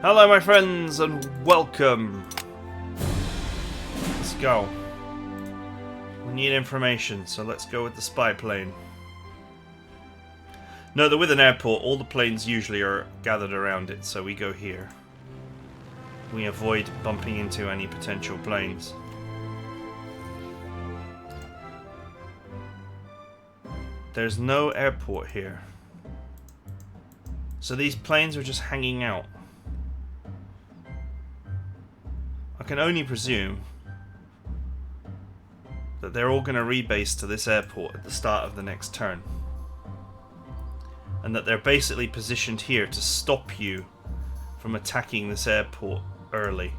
Hello my friends and welcome. Let's go. We need information, so let's go with the spy plane. Note that with an airport, all the planes usually are gathered around it, so we go here. We avoid bumping into any potential planes. There's no airport here. So these planes are just hanging out. I can only presume that they're all going to rebase to this airport at the start of the next turn. And that they're basically positioned here to stop you from attacking this airport early.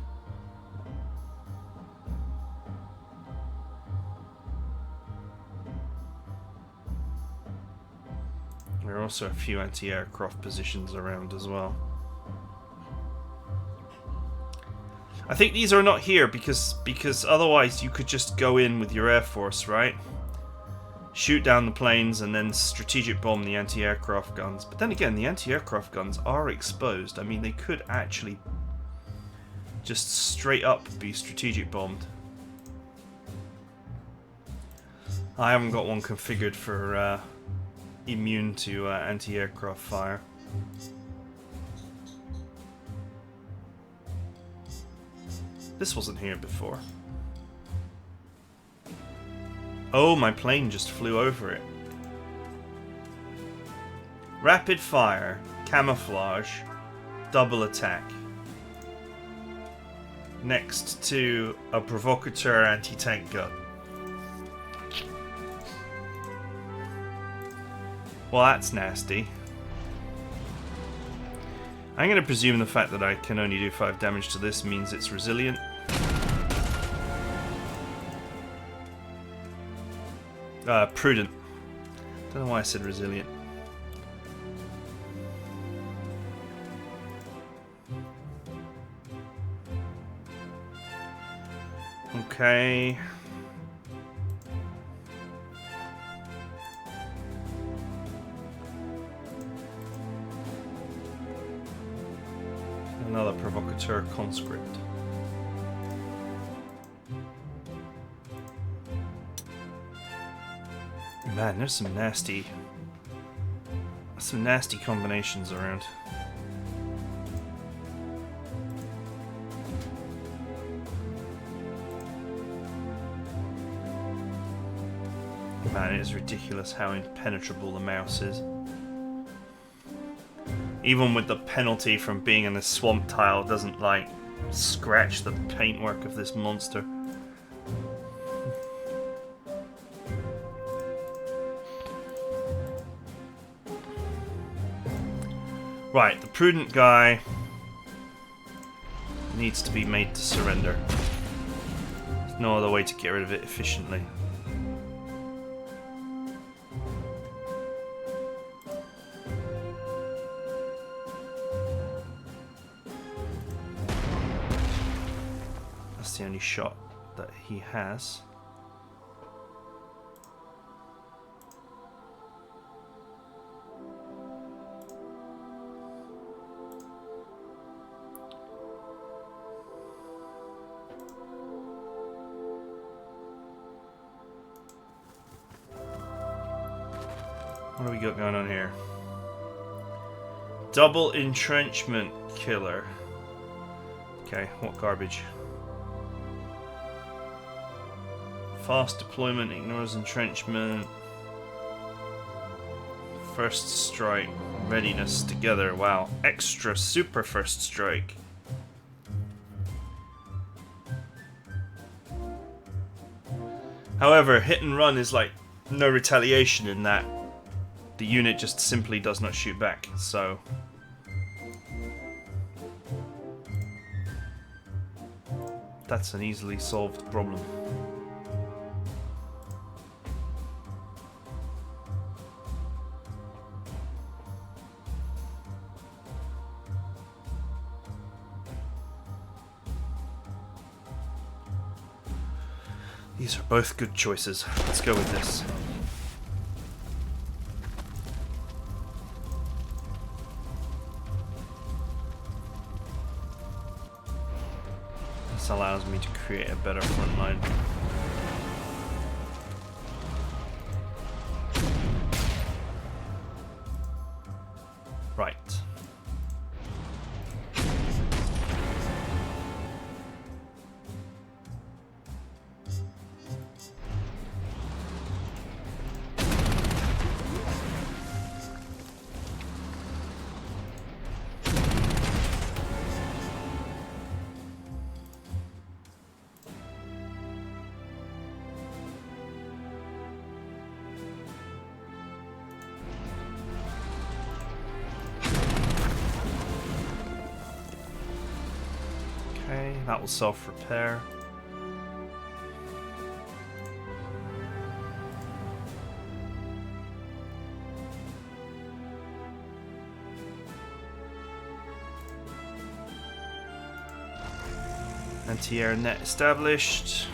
There are also a few anti-aircraft positions around as well. I think these are not here because otherwise you could just go in with your air force, right? Shoot down the planes and then strategic bomb the anti-aircraft guns. But then again, the anti-aircraft guns are exposed. I mean, they could actually just straight up be strategic bombed. I haven't got one configured for immune to anti-aircraft fire. This wasn't here before. Oh, my plane just flew over it. Rapid fire, camouflage, double attack. Next to a provocateur anti-tank gun. Well, that's nasty. I'm going to presume the fact that I can only do 5 damage to this means it's resilient. Prudent. Don't know why I said resilient. Okay. Another provocateur conscript. Man, there's some nasty combinations around. Man, it is ridiculous how impenetrable the mouse is. Even with the penalty from being in the swamp tile, doesn't like scratch the paintwork of this monster. Right, the prudent guy needs to be made to surrender. There's no other way to get rid of it efficiently. That's the only shot that he has. What do we got going on here? Double entrenchment killer. Okay, what garbage? Fast deployment, ignores entrenchment. First strike, readiness together. Wow, extra super first strike. However, hit and run is like no retaliation in that. The unit just simply does not shoot back, so... That's an easily solved problem. These are both good choices. Let's go with this. This allows me to create a better front line. Right. That will self-repair. Anti-air net established.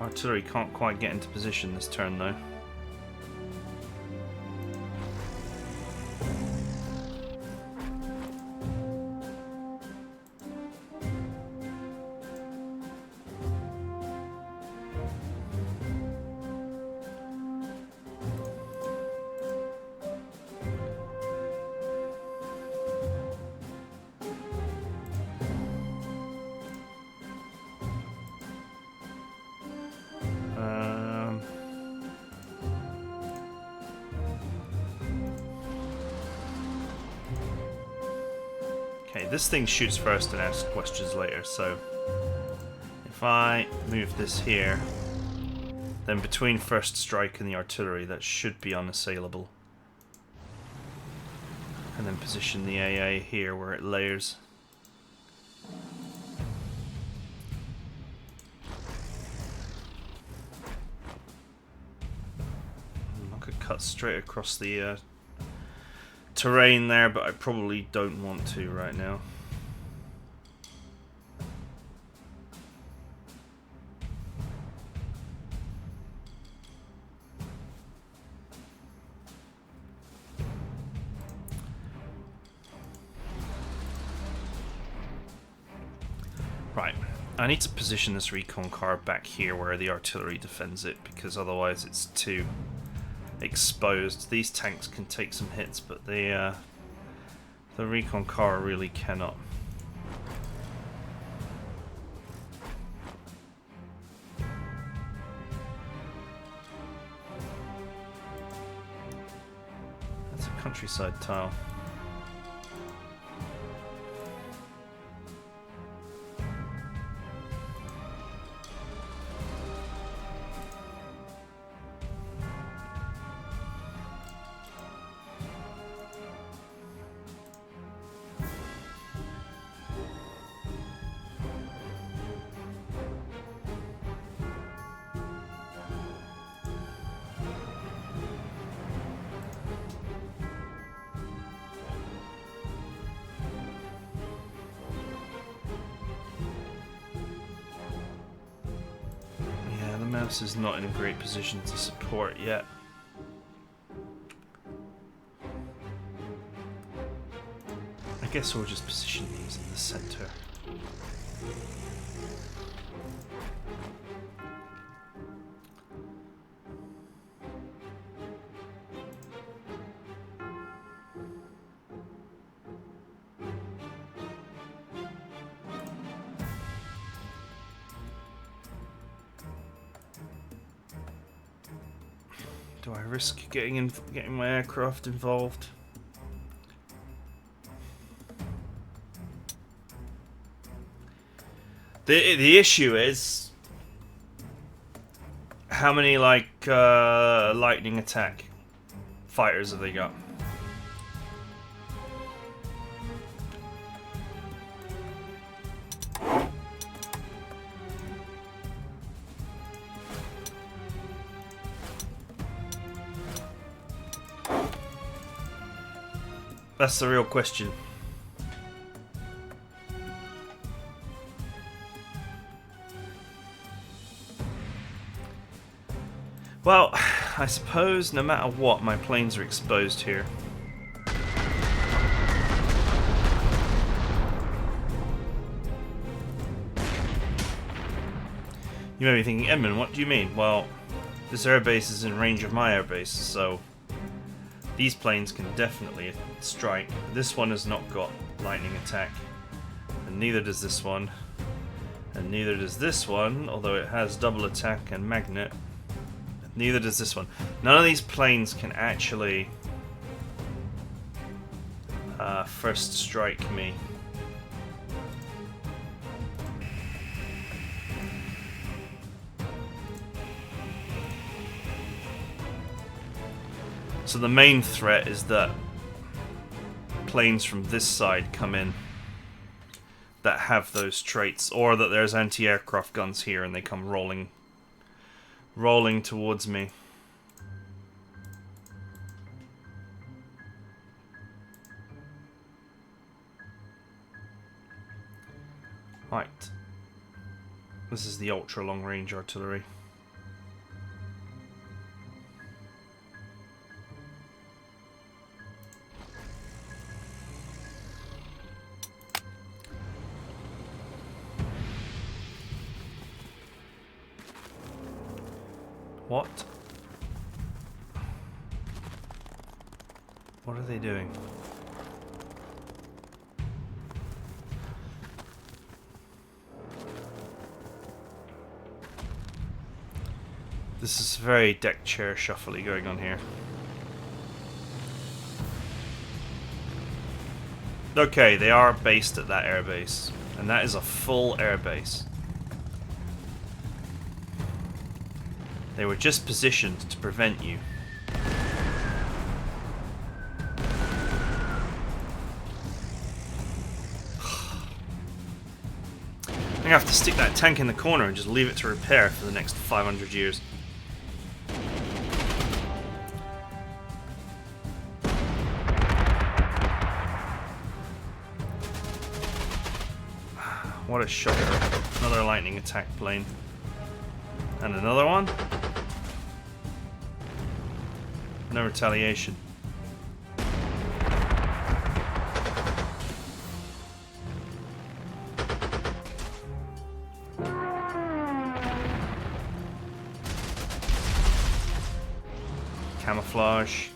Artillery can't quite get into position this turn though. Okay, this thing shoots first and asks questions later, so if I move this here, then between first strike and the artillery, that should be unassailable. And then position the AA here where it layers. I could cut straight across the terrain there, but I probably don't want to right now. Right, I need to position this recon car back here where the artillery defends it, because otherwise it's too exposed. These tanks can take some hits, but the recon car really cannot. That's a countryside tile. Mouse is not in a great position to support yet. I guess we'll just position these in the center. Do I risk getting my aircraft involved? The issue is how many lightning attack fighters have they got? That's the real question. Well, I suppose no matter what, my planes are exposed here. You may be thinking, Edmund, what do you mean? Well, this airbase is in range of my airbase, so these planes can definitely strike. This one has not got lightning attack, and neither does this one, and neither does this one, although it has double attack and magnet. Neither does this one. None of these planes can actually first strike me. So the main threat is that planes from this side come in that have those traits, or that there's anti-aircraft guns here and they come rolling towards me. Right. This is the ultra long range artillery. What? What are they doing? This is very deck chair shuffly going on here. Okay, they are based at that airbase, and that is a full airbase. They were just positioned to prevent you. I'm gonna have to stick that tank in the corner and just leave it to repair for the next 500 years. What a shocker. Another lightning attack plane. And another one. No retaliation. Camouflage.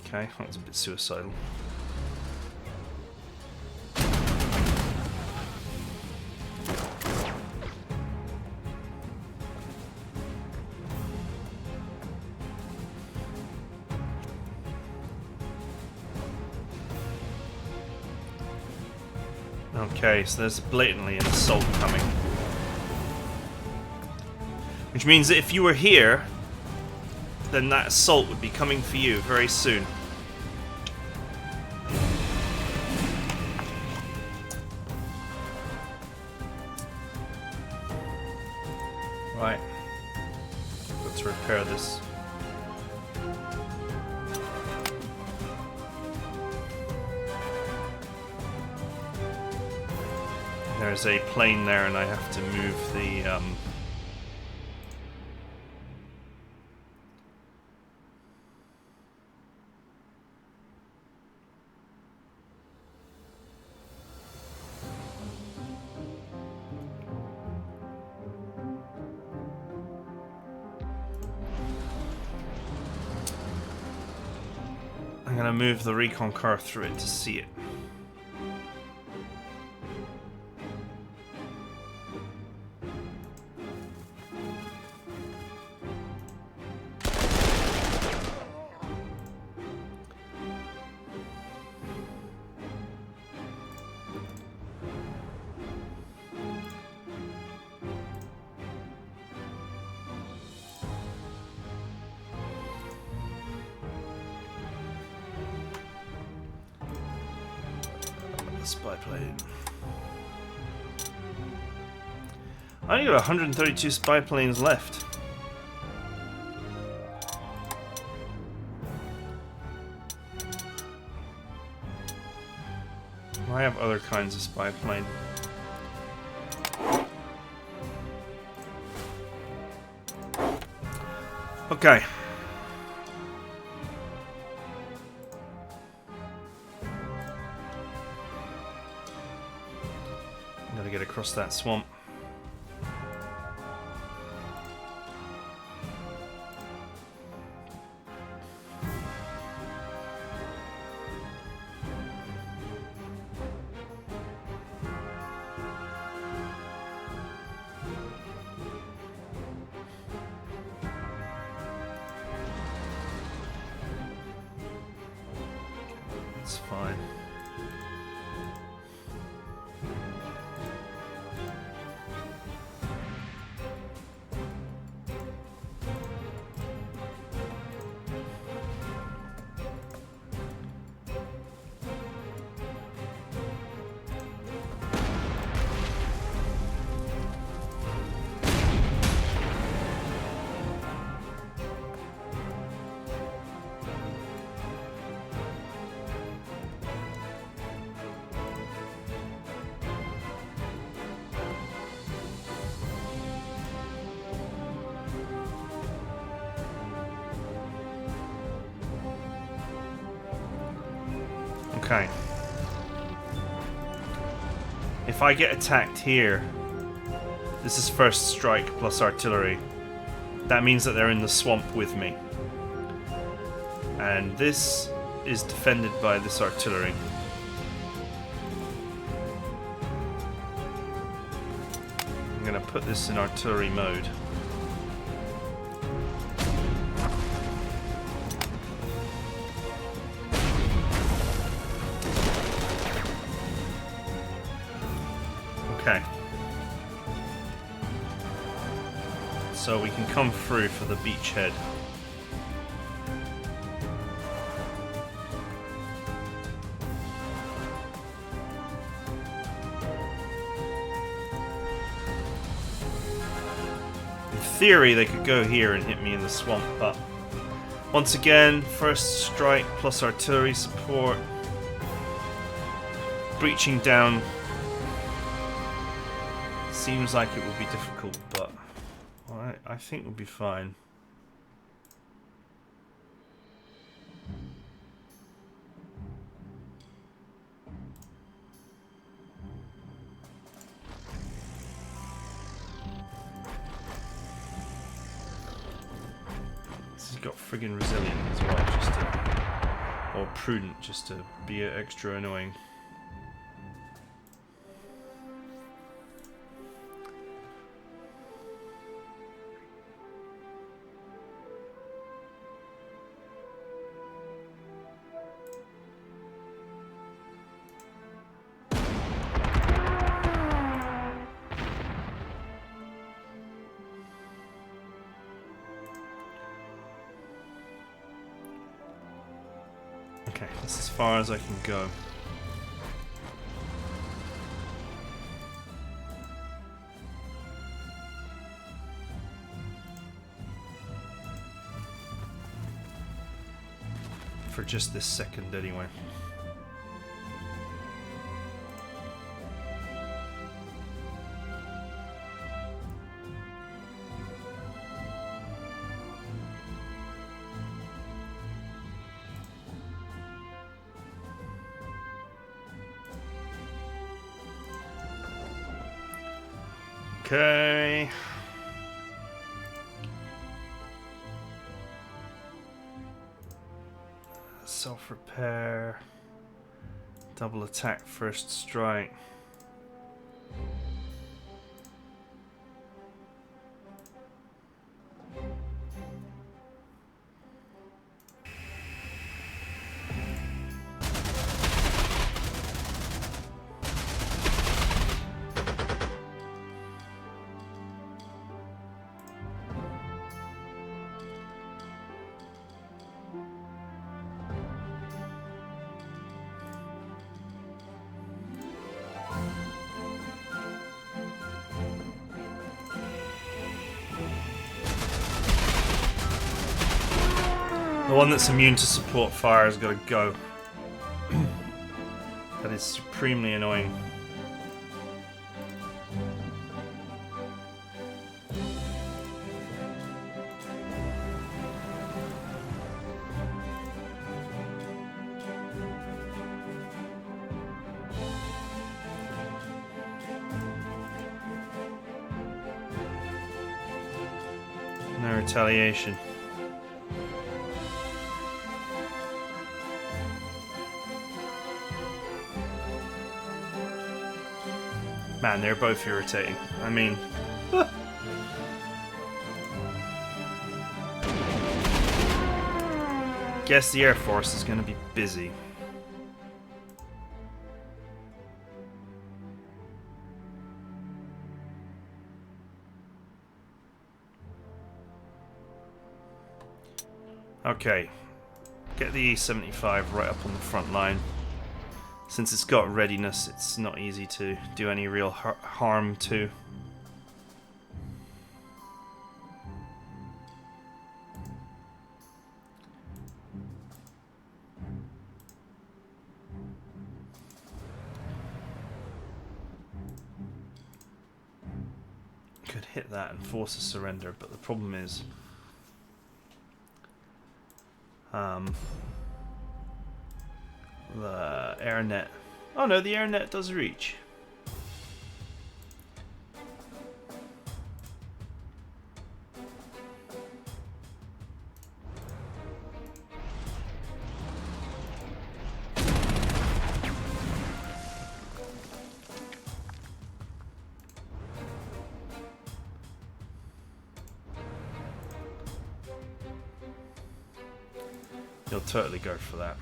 Okay, that's a bit suicidal. Okay, so there's blatantly an assault coming. Which means that if you were here, then that assault would be coming for you very soon. Right. Let's repair this. There's a plane there, and I have to move the I'm gonna move the recon car through it to see it. Spy plane. I only got 132 spy planes left. I have other kinds of spy plane. across that swamp. It's fine. Okay. If I get attacked here, this is first strike plus artillery. That means that they're in the swamp with me. And this is defended by this artillery. I'm going to put this in artillery mode. Okay. So we can come through for the beachhead. In theory, they could go here and hit me in the swamp, but once again, first strike plus artillery support. Breaching down seems like it will be difficult, but I think we'll be fine. This has got friggin' resilient as well, just to, or prudent, just to be extra annoying. Okay, that's as far as I can go. For just this second, anyway. Okay. Self-repair. Double attack, first strike. The one that's immune to support fire has got to go. That is supremely annoying. retaliation. Man, they're both irritating. I mean... Guess the Air Force is going to be busy. Okay. Get the E-75 right up on the front line. Since it's got readiness, it's not easy to do any real harm to. Could hit that and force a surrender, but the problem is the air net. Oh no, the air net does reach. You'll totally go for that.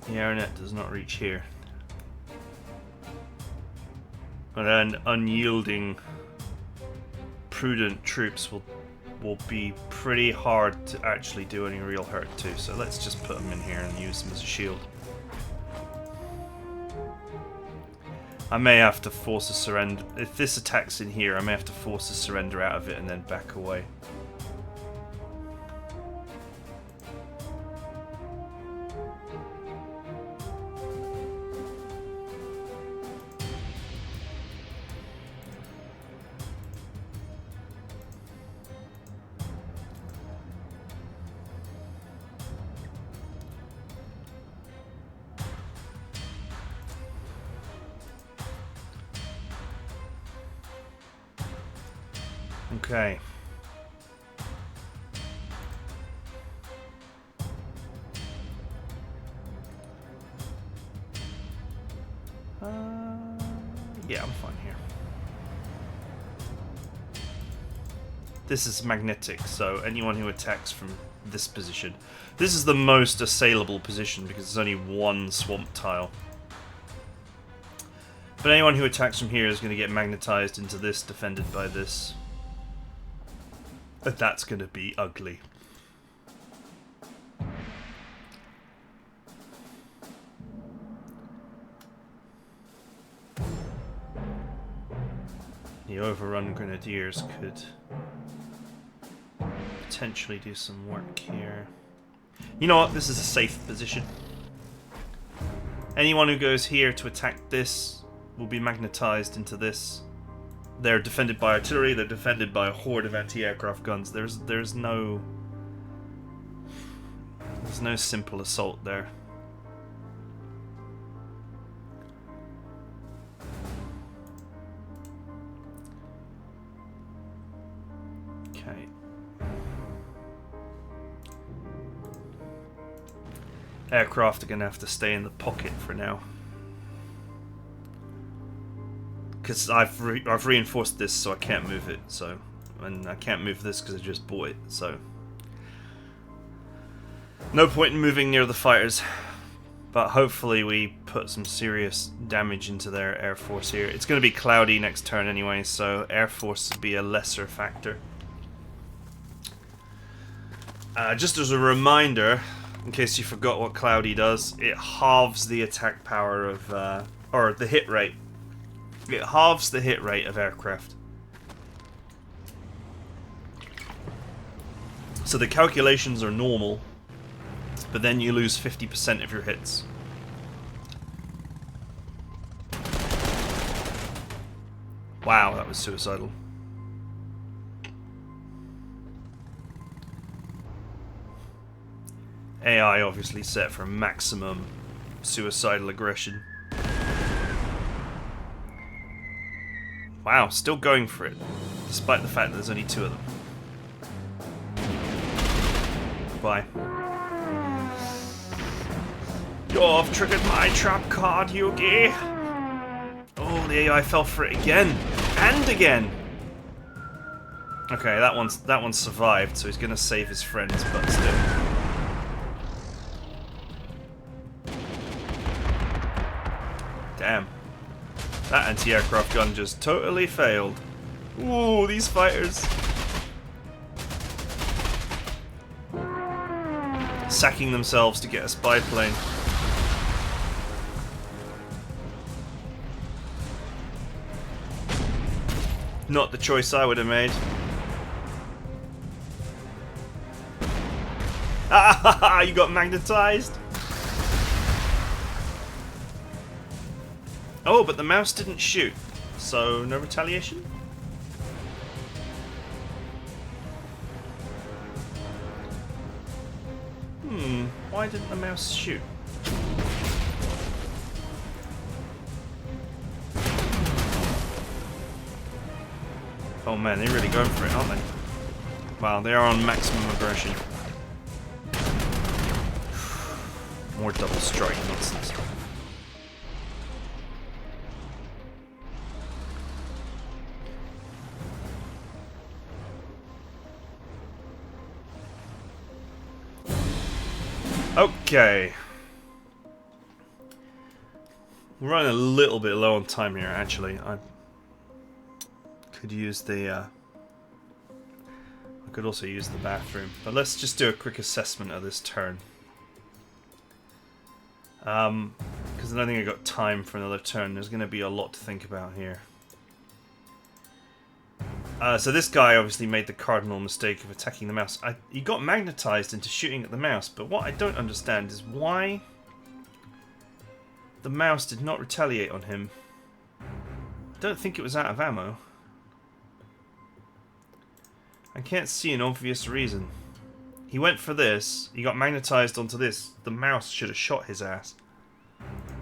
The airnet does not reach here. But then unyielding, prudent troops will be pretty hard to actually do any real hurt to. So let's just put them in here and use them as a shield. I may have to force a surrender. If this attack's in here, I may have to force a surrender out of it and then back away. Okay. Yeah, I'm fine here. This is magnetic, so anyone who attacks from this position... This is the most assailable position because there's only one swamp tile. But anyone who attacks from here is going to get magnetized into this, defended by this. But that's going to be ugly. The overrun grenadiers could potentially do some work here. You know what? This is a safe position. Anyone who goes here to attack this will be magnetized into this. They're defended by artillery, they're defended by a horde of anti-aircraft guns. There's no simple assault there. Okay. Aircraft are going to have to stay in the pocket for now. Because I've reinforced this, so I can't move it. So, and I can't move this because I just bought it. So, no point in moving near the fighters. But hopefully, we put some serious damage into their air force here. It's going to be cloudy next turn anyway, so air force will be a lesser factor. Just as a reminder, in case you forgot what cloudy does, it halves the attack power of, or the hit rate. It halves the hit rate of aircraft. So the calculations are normal, but then you lose 50% of your hits. Wow, that was suicidal. AI obviously set for maximum suicidal aggression. Wow, still going for it, despite the fact that there's only 2 of them. Bye. You've triggered my trap card, Yugi! Oh, the AI fell for it again! And again! Okay, that one survived, so he's gonna save his friends, but still. Damn. That anti-aircraft gun just totally failed. Ooh, these fighters. Sacking themselves to get a spy plane. Not the choice I would have made. Ah, you got magnetized. Oh, but the mouse didn't shoot, so no retaliation? Why didn't the mouse shoot? Oh man, they're really going for it, aren't they? Wow, they are on maximum aggression. More double strike nonsense. Okay. We're running a little bit low on time here, actually. I could use the... I could also use the bathroom. But let's just do a quick assessment of this turn. Because I don't think I got time for another turn. There's going to be a lot to think about here. So this guy obviously made the cardinal mistake of attacking the mouse. He got magnetized into shooting at the mouse, but what I don't understand is why the mouse did not retaliate on him. I don't think it was out of ammo. I can't see an obvious reason. He went for this, he got magnetized onto this. The mouse should have shot his ass.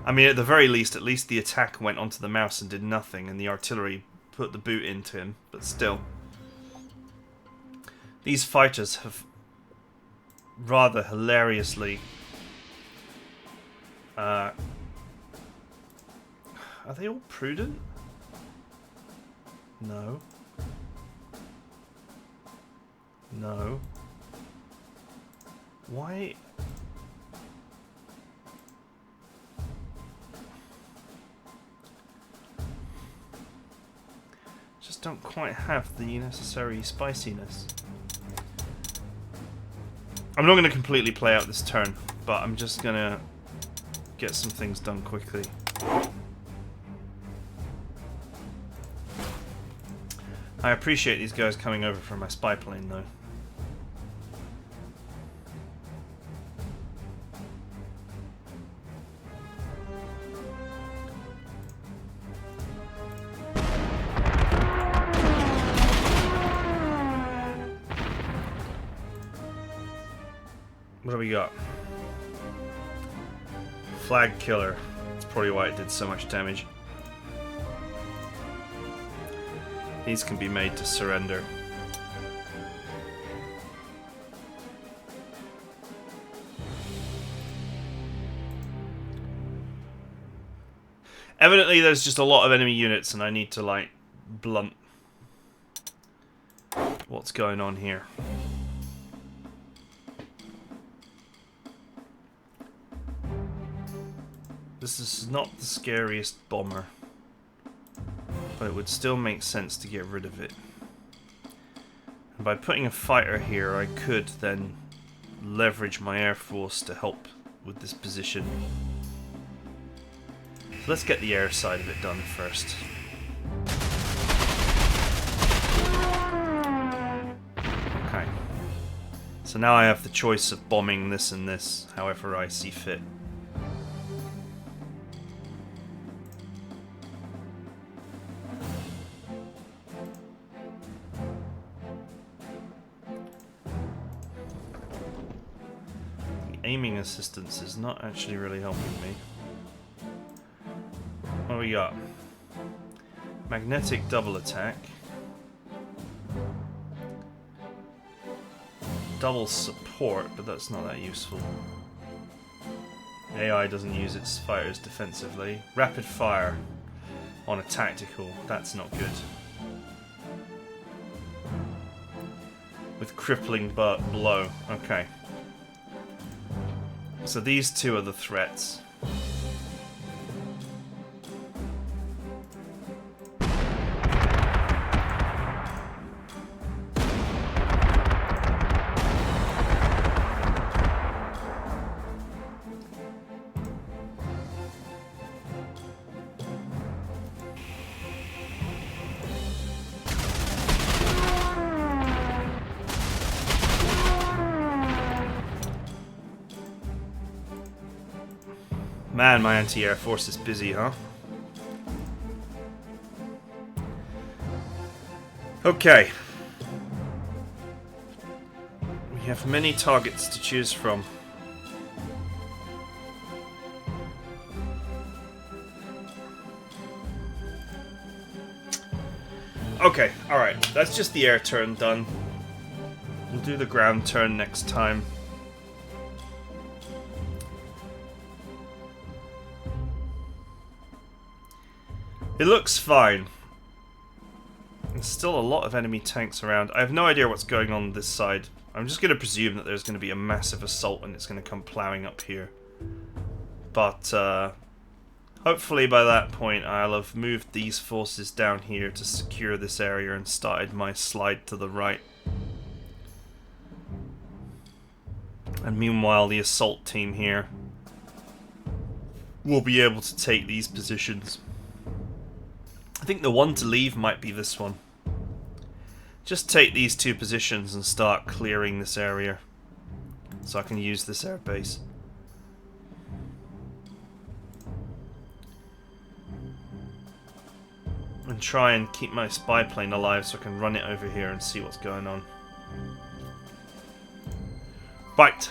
I mean, at the very least, at least the attack went onto the mouse and did nothing, and the artillery put the boot into him, but still. These fighters have rather hilariously... are they all prudent? No. No. Why... just don't quite have the necessary spiciness. I'm not going to completely play out this turn, but I'm just going to get some things done quickly. I appreciate these guys coming over from my spy plane, though. What do we got? Flag killer. That's probably why it did so much damage. These can be made to surrender. Evidently there's just a lot of enemy units and I need to, like, blunt what's going on here. This is not the scariest bomber, but it would still make sense to get rid of it. And by putting a fighter here, I could then leverage my air force to help with this position. So let's get the air side of it done first. Okay. So now I have the choice of bombing this and this, however I see fit. aiming assistance is not actually really helping me. What do we got? Magnetic double attack. Double support, but that's not that useful. AI doesn't use its fighters defensively. Rapid fire on a tactical, that's not good. With crippling blow, okay. So these two are the threats. Man, my anti-air force is busy, huh? Okay. We have many targets to choose from. Okay, alright. That's just the air turn done. We'll do the ground turn next time. It looks fine. There's still a lot of enemy tanks around. I have no idea what's going on this side. I'm just going to presume that there's going to be a massive assault and it's going to come plowing up here. But hopefully by that point I'll have moved these forces down here to secure this area and started my slide to the right. And meanwhile the assault team here will be able to take these positions. I think the one to leave might be this one. Just take these two positions and start clearing this area so I can use this air base. And try and keep my spy plane alive so I can run it over here and see what's going on. Right.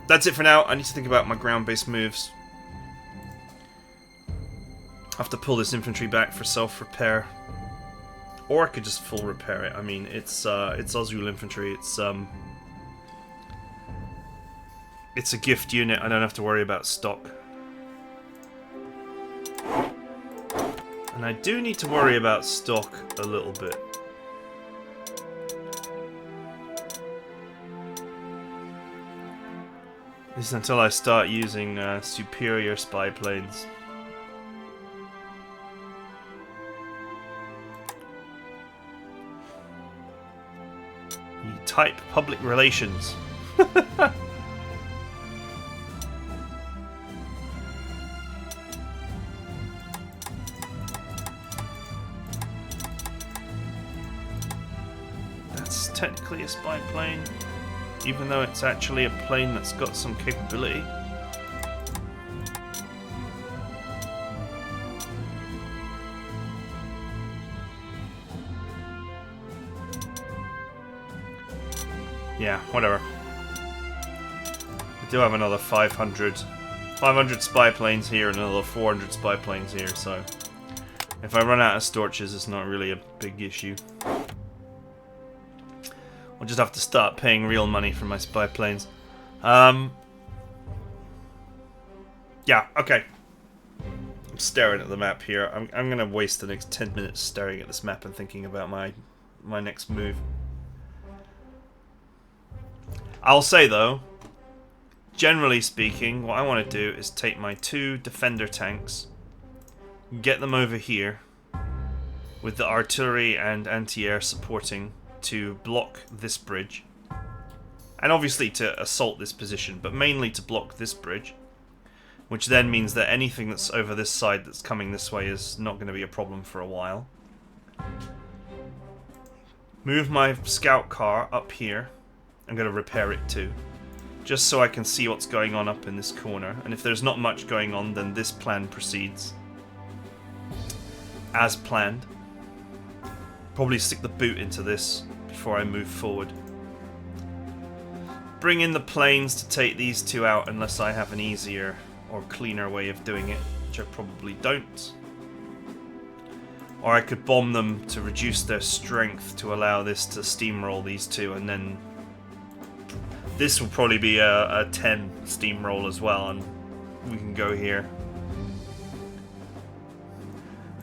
That's it for now. I need to think about my ground-based moves. I have to pull this infantry back for self-repair. Or I could just full repair it. I mean, it's Azul infantry. It's a gift unit. I don't have to worry about stock. And I do need to worry about stock a little bit. At least until I start using superior spy planes. Type public relations. That's technically a spy plane, even though it's actually a plane that's got some capability. Yeah, whatever. We do have another 500 spy planes here and another 400 spy planes here, so if I run out of Storches, it's not really a big issue. I'll just have to start paying real money for my spy planes. Yeah, okay. I'm staring at the map here. I'm gonna waste the next 10 minutes staring at this map and thinking about my next move. I'll say though, generally speaking, what I want to do is take my two defender tanks, get them over here, with the artillery and anti-air supporting to block this bridge, and obviously to assault this position, but mainly to block this bridge, which then means that anything that's over this side that's coming this way is not going to be a problem for a while. Move my scout car up here. I'm going to repair it too, just so I can see what's going on up in this corner, and if there's not much going on, then this plan proceeds as planned. Probably stick the boot into this before I move forward. bring in the planes to take these two out unless I have an easier or cleaner way of doing it, which I probably don't. Or I could bomb them to reduce their strength to allow this to steamroll these two, and then this will probably be a 10 steamroll as well, and we can go here.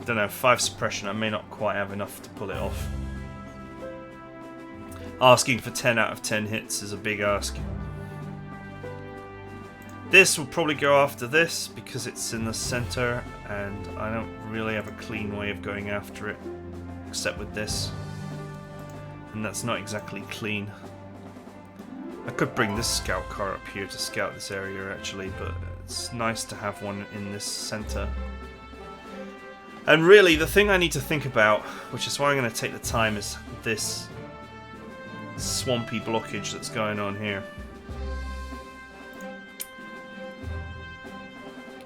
I don't know, 5 suppression, I may not quite have enough to pull it off. Asking for 10 out of 10 hits is a big ask. This will probably go after this because it's in the center, and I don't really have a clean way of going after it except with this, and that's not exactly clean. I could bring this scout car up here to scout this area actually, but it's nice to have one in this center. And really the thing I need to think about, which is why I'm going to take the time, is this swampy blockage that's going on here.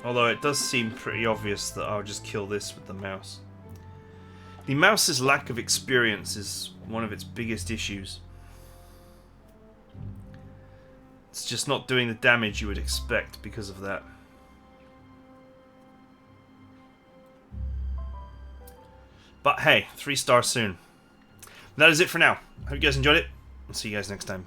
Although it does seem pretty obvious that I'll just kill this with the mouse. The mouse's lack of experience is one of its biggest issues. It's just not doing the damage you would expect because of that. But hey, 3 stars soon. That is it for now. Hope you guys enjoyed it. I'll see you guys next time.